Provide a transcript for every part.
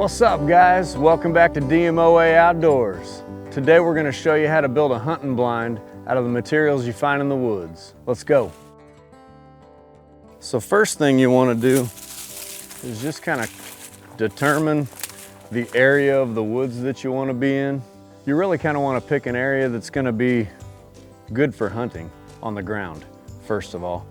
What's up, guys? Welcome back to DMOA Outdoors. Today we're going to show you how to build a hunting blind out of the materials you find in the woods. Let's go. So first thing you want to do is just kind of determine the area of the woods that you want to be in. You really kind of want to pick an area that's going to be good for hunting on the ground, first of all.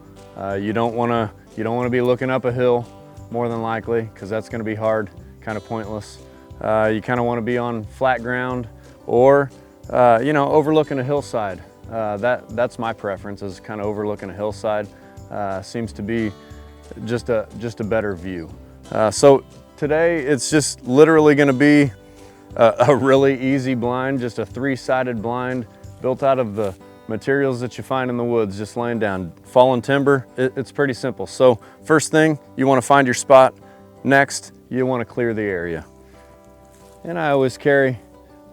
You don't want to be looking up a hill, more than likely, because that's going to be hard, kind of pointless. You kind of want to be on flat ground or, overlooking a hillside. That's my preference, is kind of overlooking a hillside. Seems to be just a better view. So today it's just literally going to be a really easy blind, just a 3-sided blind built out of the materials that you find in the woods, just laying down. Fallen timber, it's pretty simple. So first thing, you want to find your spot. Next, you want to clear the area. And I always carry,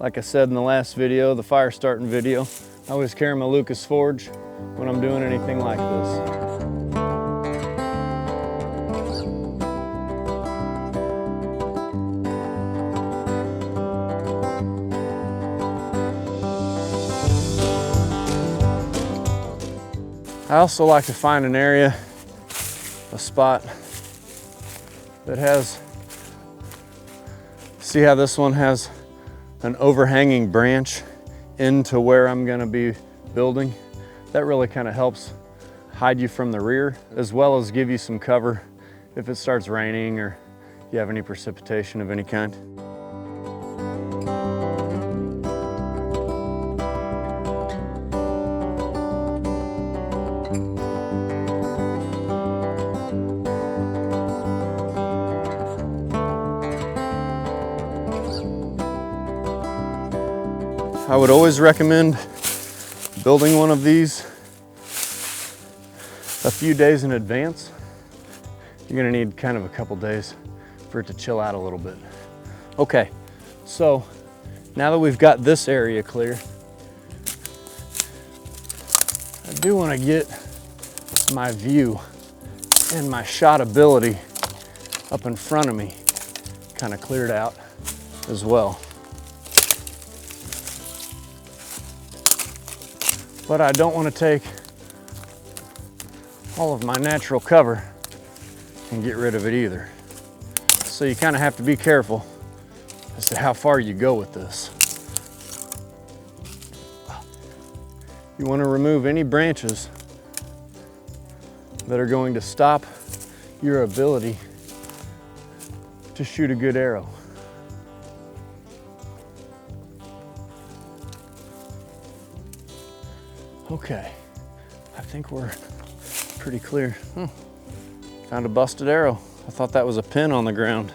like I said in the last video, the fire starting video, I always carry my Lucas Forge when I'm doing anything like this. I also like to find an area, a spot that has, see how this one has an overhanging branch into where I'm gonna be building? That really kind of helps hide you from the rear, as well as give you some cover if it starts raining or you have any precipitation of any kind. I would always recommend building one of these a few days in advance. You're gonna need kind of a couple days for it to chill out a little bit. Okay, so now that we've got this area clear, I do want to get my view and my shot ability up in front of me kind of cleared out as well. But I don't want to take all of my natural cover and get rid of it either. So you kind of have to be careful as to how far you go with this. You want to remove any branches that are going to stop your ability to shoot a good arrow. Okay, I think we're pretty clear. Found a busted arrow. I thought that was a pin on the ground.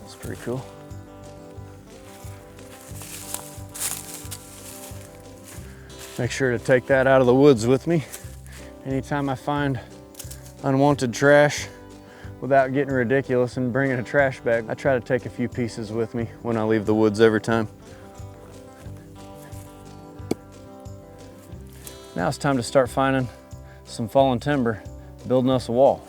That's pretty cool. Make sure to take that out of the woods with me. Anytime I find unwanted trash, without getting ridiculous and bringing a trash bag, I try to take a few pieces with me when I leave the woods every time. Now it's time to start finding some fallen timber, building us a wall.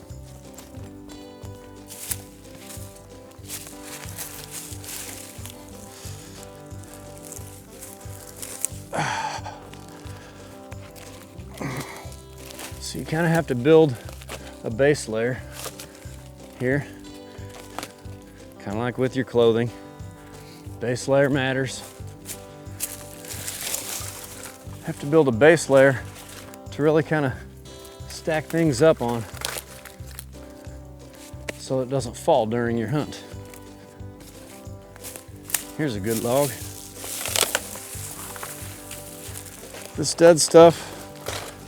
So you kind of have to build a base layer here, kind of like with your clothing. Base layer matters. Have to build a base layer to really kind of stack things up on so it doesn't fall during your hunt. Here's a good log. This dead stuff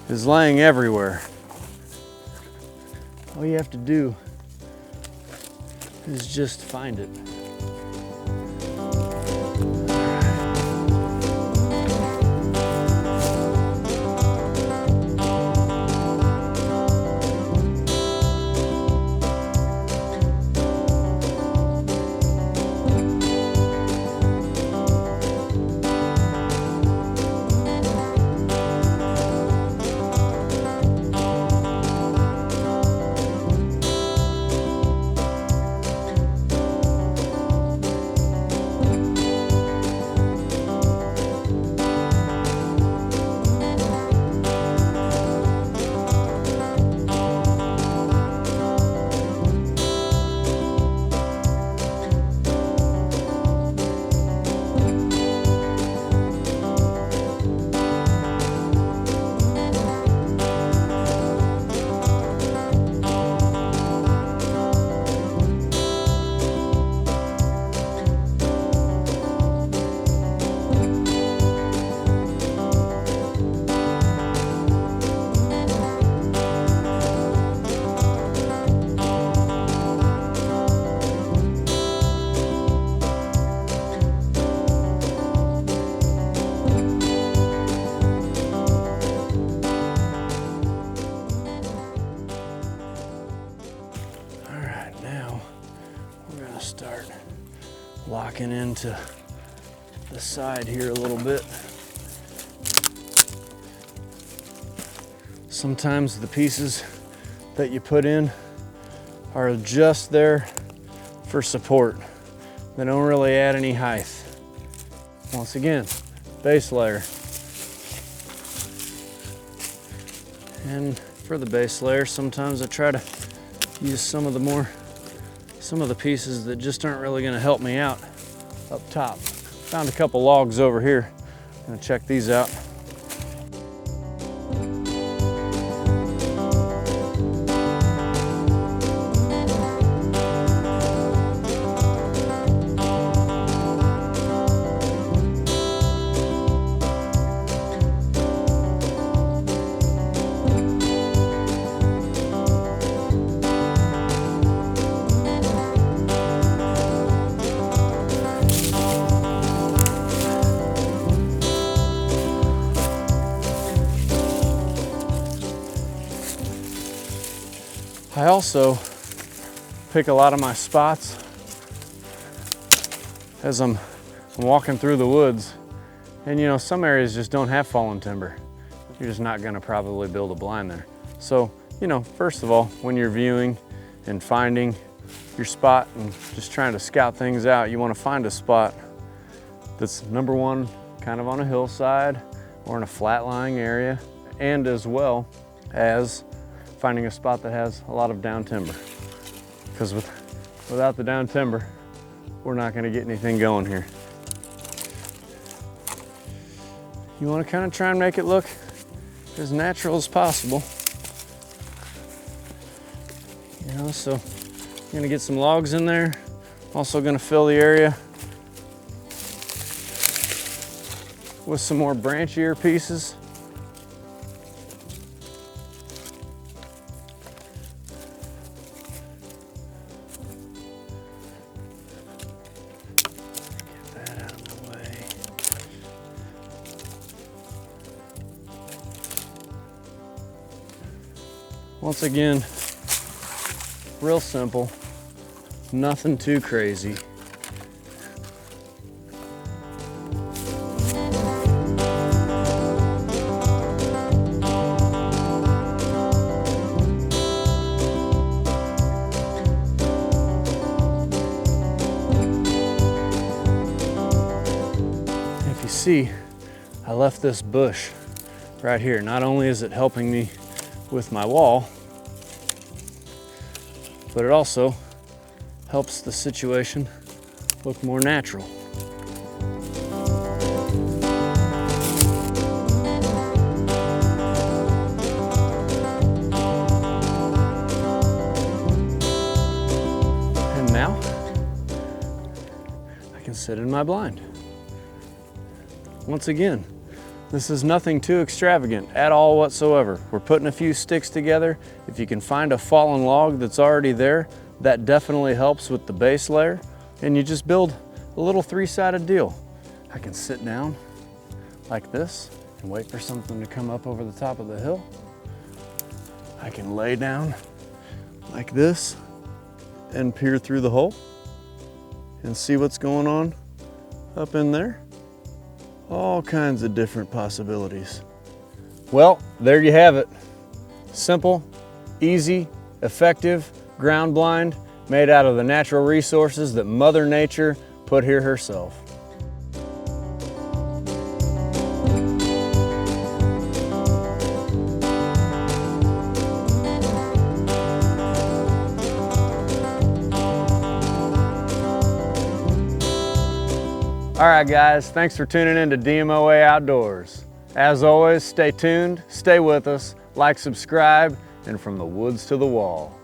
is laying everywhere. All you have to do is just find it. locking into the side here a little bit. Sometimes the pieces that you put in are just there for support. They don't really add any height. Once again, base layer. And for the base layer, sometimes I try to use some of the pieces that just aren't really gonna help me out up top. Found a couple logs over here. I'm gonna check these out. I also pick a lot of my spots as I'm walking through the woods. And you know, some areas just don't have fallen timber. You're just not gonna probably build a blind there. So, you know, first of all, when you're viewing and finding your spot and just trying to scout things out, you wanna find a spot that's, number one, kind of on a hillside or in a flat-lying area, and as well as finding a spot that has a lot of down timber. Because without the down timber, we're not gonna get anything going here. You wanna kind of try and make it look as natural as possible. You know, so I'm gonna get some logs in there. Also gonna fill the area with some more branchier pieces. Once again, real simple, nothing too crazy. If you see, I left this bush right here. Not only is it helping me with my wall, but it also helps the situation look more natural. And now I can sit in my blind. Once again, this is nothing too extravagant at all whatsoever. We're putting a few sticks together. If you can find a fallen log that's already there, that definitely helps with the base layer. And you just build a little three-sided deal. I can sit down like this and wait for something to come up over the top of the hill. I can lay down like this and peer through the hole and see what's going on up in there. All kinds of different possibilities. Well, there you have it. Simple, easy, effective ground blind made out of the natural resources that Mother Nature put here herself. All right, guys, thanks for tuning in to DMOA Outdoors. As always, stay tuned, stay with us, like, subscribe, and from the woods to the wall.